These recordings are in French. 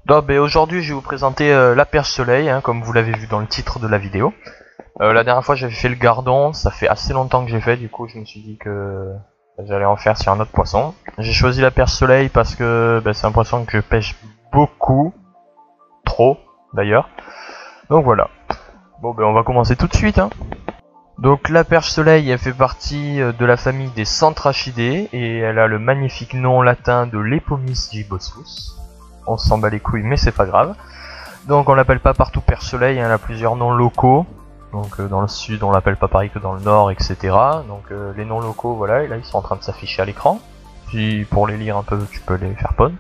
Donc, aujourd'hui, je vais vous présenter la perche soleil, hein, comme vous l'avez vu dans le titre de la vidéo. La dernière fois, j'avais fait le gardon, ça fait assez longtemps que j'ai fait, du coup, je me suis dit que j'allais en faire sur un autre poisson. J'ai choisi la perche soleil parce que c'est un poisson que je pêche beaucoup, trop d'ailleurs. Donc voilà. Bon, on va commencer tout de suite. Hein. Donc la perche soleil, elle fait partie de la famille des Centrachidés et elle a le magnifique nom latin de Lepomys gibossus. On s'en bat les couilles, mais c'est pas grave. Donc on l'appelle pas partout perche soleil, hein, elle a plusieurs noms locaux. Donc dans le sud, on l'appelle pas pareil que dans le nord, etc. Donc les noms locaux, voilà, et là ils sont en train de s'afficher à l'écran. Puis pour les lire un peu, tu peux les faire pon.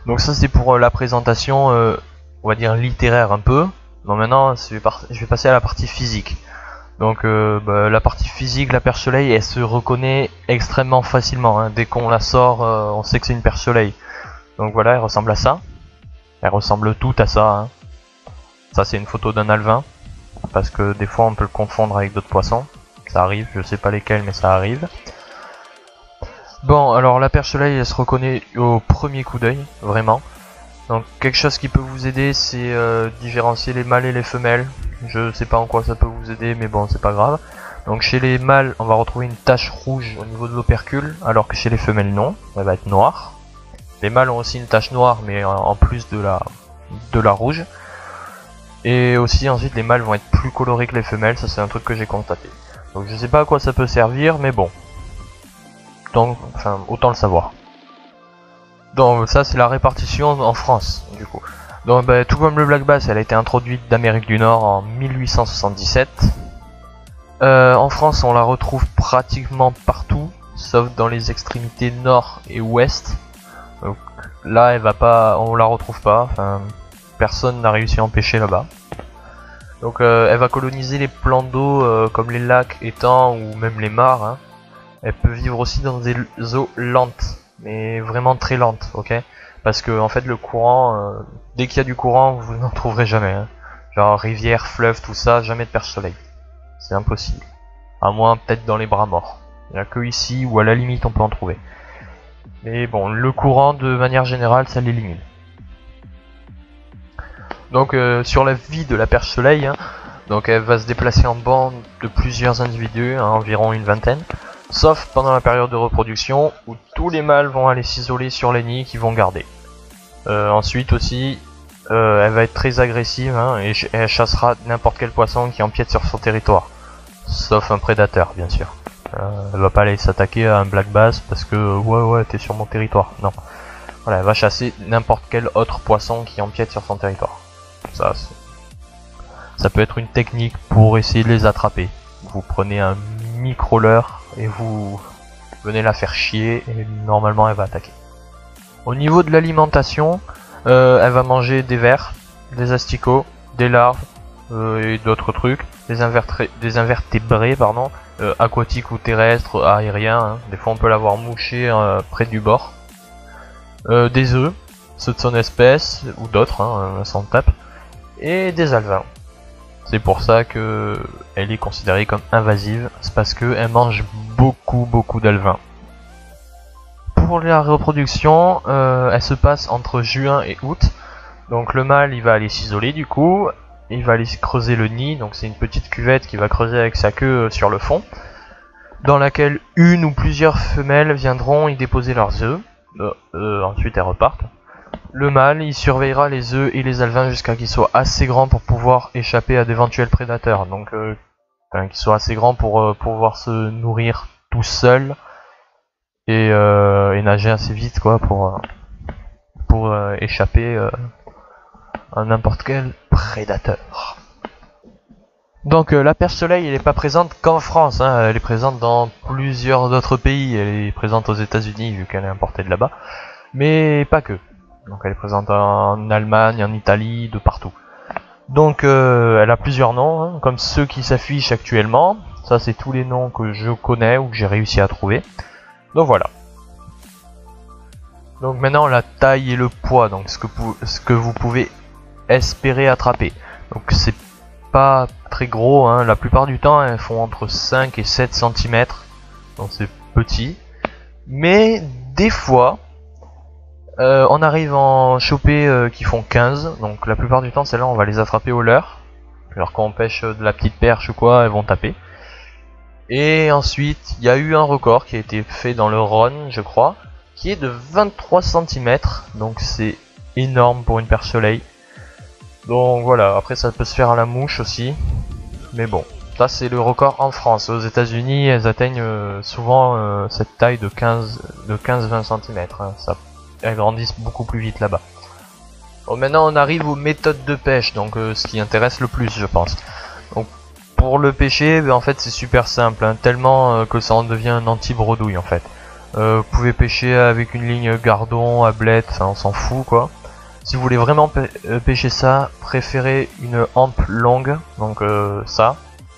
Donc ça c'est pour la présentation, on va dire littéraire un peu. Donc maintenant, je vais passer à la partie physique. Donc la partie physique, la perche soleil, elle se reconnaît extrêmement facilement. Hein. Dès qu'on la sort, on sait que c'est une perche soleil. Donc voilà, elle ressemble à ça. Elle ressemble toutes à ça. Hein. Ça c'est une photo d'un alevin. Parce que des fois on peut le confondre avec d'autres poissons. Ça arrive, je sais pas lesquels mais ça arrive. Bon, alors la perche soleil elle se reconnaît au premier coup d'œil, vraiment. Donc quelque chose qui peut vous aider c'est différencier les mâles et les femelles. Je sais pas en quoi ça peut vous aider mais bon c'est pas grave. Donc chez les mâles on va retrouver une tache rouge au niveau de l'opercule alors que chez les femelles non, elle va être noire. Les mâles ont aussi une tache noire mais en plus de la rouge. Et aussi ensuite les mâles vont être plus colorés que les femelles, ça c'est un truc que j'ai constaté. Donc je sais pas à quoi ça peut servir mais bon. Donc enfin autant le savoir. Donc ça c'est la répartition en France du coup. Donc tout comme le black bass elle a été introduite d'Amérique du Nord en 1877. En France on la retrouve pratiquement partout, sauf dans les extrémités nord et ouest. Donc là elle va pas, on la retrouve pas, enfin personne n'a réussi à en pêcher là-bas. Donc elle va coloniser les plans d'eau comme les lacs, étangs ou même les mares. Hein. Elle peut vivre aussi dans des eaux lentes, mais vraiment très lentes, ok? Parce que en fait le courant, dès qu'il y a du courant, vous n'en trouverez jamais. Hein. Genre rivière, fleuve, tout ça, jamais de perche soleil. C'est impossible. À moins peut-être dans les bras morts. Il n'y a que ici où à la limite on peut en trouver. Mais bon, le courant de manière générale, ça l'élimine. Donc sur la vie de la perche soleil, hein, donc elle va se déplacer en bande de plusieurs individus, hein, environ une vingtaine. Sauf pendant la période de reproduction où tous les mâles vont aller s'isoler sur les nids qu'ils vont garder. Ensuite aussi, elle va être très agressive hein, et elle chassera n'importe quel poisson qui empiète sur son territoire. Sauf un prédateur bien sûr. Elle va pas aller s'attaquer à un black bass parce que ouais t'es sur mon territoire. Non. Voilà, elle va chasser n'importe quel autre poisson qui empiète sur son territoire. Ça peut être une technique pour essayer de les attraper. Vous prenez un micro-leurre et vous venez la faire chier et normalement elle va attaquer. Au niveau de l'alimentation, elle va manger des vers, des asticots, des larves et d'autres trucs, des invertébrés pardon, aquatiques ou terrestres, aériens. Hein. Des fois on peut l'avoir mouché près du bord. Des œufs, ceux de son espèce ou d'autres, hein, ça en tape, et des alevins. C'est pour ça que elle est considérée comme invasive, c'est parce qu'elle mange beaucoup d'alevins. Pour la reproduction, elle se passe entre juin et août. Donc le mâle il va aller s'isoler du coup, il va aller creuser le nid, donc c'est une petite cuvette qui va creuser avec sa queue sur le fond, dans laquelle une ou plusieurs femelles viendront y déposer leurs œufs. Ensuite elles repartent. Le mâle il surveillera les œufs et les alevins jusqu'à qu'ils soient assez grands pour pouvoir échapper à d'éventuels prédateurs. Donc qu'ils soient assez grands pour pouvoir se nourrir tout seul et nager assez vite quoi pour échapper à n'importe quel prédateur. Donc la perche soleil elle est pas présente qu'en France, hein, elle est présente dans plusieurs autres pays, elle est présente aux États-Unis vu qu'elle est importée de là-bas, mais pas que. Donc elle est présente en Allemagne, en Italie, de partout. Donc elle a plusieurs noms, hein, comme ceux qui s'affichent actuellement. Ça c'est tous les noms que je connais ou que j'ai réussi à trouver. Donc voilà. Donc maintenant la taille et le poids, donc ce que vous pouvez espérer attraper. Donc c'est pas très gros, hein. La plupart du temps elles font entre 5 et 7 cm. Donc c'est petit. Mais des fois On arrive en choper qui font 15, donc la plupart du temps celles-là on va les attraper au leurre. Alors quand on pêche de la petite perche ou quoi, elles vont taper. Et ensuite, il y a eu un record qui a été fait dans le Rhône, je crois, qui est de 23 cm, donc c'est énorme pour une perche soleil. Donc voilà, après ça peut se faire à la mouche aussi, mais bon, ça c'est le record en France. Aux États-Unis, elles atteignent souvent cette taille de 15-20 cm, hein. Elles grandissent beaucoup plus vite là-bas. Bon, maintenant on arrive aux méthodes de pêche, donc ce qui intéresse le plus je pense. Donc pour le pêcher, en fait c'est super simple, hein, tellement que ça en devient un anti-bredouille en fait. Vous pouvez pêcher avec une ligne gardon, ablette, enfin on s'en fout quoi. Si vous voulez vraiment pêcher ça, préférez une hampe longue, donc ça,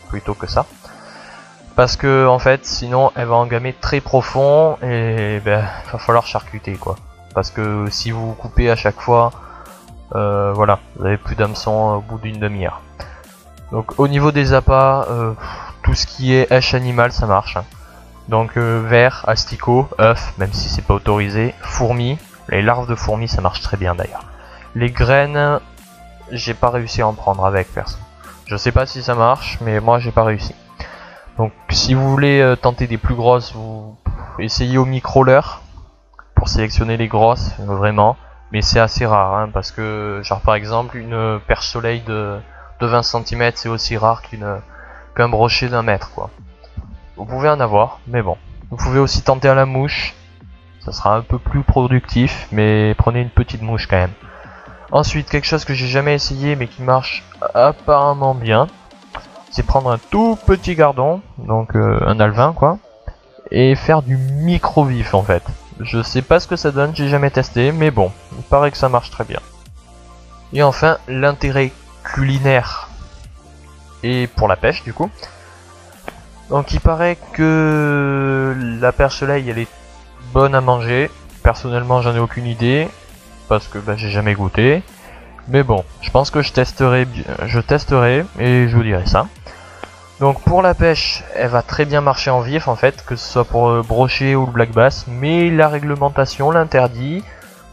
plutôt que ça. Parce que en fait sinon elle va engamer très profond et ben va falloir charcuter quoi. Parce que si vous coupez à chaque fois, voilà, vous avez plus d'hameçon au bout d'une demi-heure. Donc au niveau des appâts, tout ce qui est hache animale ça marche. Donc vers, asticots, œufs, même si c'est pas autorisé, fourmis, les larves de fourmis ça marche très bien d'ailleurs. Les graines, j'ai pas réussi à en prendre avec perso. Je sais pas si ça marche, mais moi j'ai pas réussi. Donc si vous voulez tenter des plus grosses, vous essayez au micro-leurre pour sélectionner les grosses, vraiment. Mais c'est assez rare, hein, parce que, genre par exemple, une perche soleil de 20 cm, c'est aussi rare qu'un brochet d'1 mètre, quoi. Vous pouvez en avoir, mais bon. Vous pouvez aussi tenter à la mouche, ça sera un peu plus productif, mais prenez une petite mouche quand même. Ensuite, quelque chose que j'ai jamais essayé, mais qui marche apparemment bien, c'est prendre un tout petit gardon, donc un alevin, quoi, et faire du micro-vif, en fait. Je sais pas ce que ça donne, j'ai jamais testé, mais bon, il paraît que ça marche très bien. Et enfin, l'intérêt culinaire et pour la pêche du coup. Donc il paraît que la perche soleil elle est bonne à manger. Personnellement j'en ai aucune idée, parce que j'ai jamais goûté. Mais bon, je pense que je testerai et je vous dirai ça. Donc pour la pêche, elle va très bien marcher en vif en fait, que ce soit pour le brochet ou le black bass, mais la réglementation l'interdit,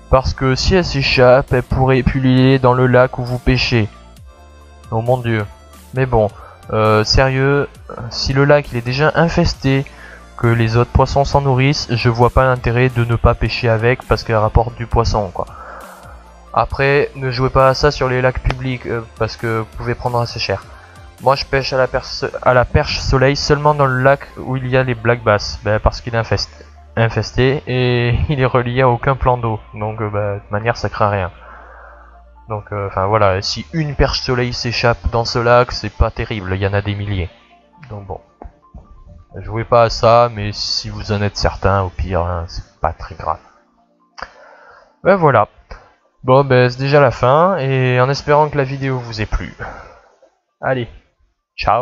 parce que si elle s'échappe, elle pourrait pulluler dans le lac où vous pêchez. Oh mon dieu. Mais bon, sérieux, si le lac il est déjà infesté, que les autres poissons s'en nourrissent, je vois pas l'intérêt de ne pas pêcher avec, parce qu'elle rapporte du poisson quoi. Après, ne jouez pas à ça sur les lacs publics, parce que vous pouvez prendre assez cher. Moi je pêche à la perche soleil seulement dans le lac où il y a les black bass, parce qu'il est infesté et il est relié à aucun plan d'eau, donc de toute manière ça craint rien. Donc enfin voilà, si une perche soleil s'échappe dans ce lac, c'est pas terrible, il y en a des milliers. Donc bon, jouez pas à ça, mais si vous en êtes certain, au pire, hein, c'est pas très grave. Voilà. Bon c'est déjà la fin, et en espérant que la vidéo vous ait plu. Allez, ciao.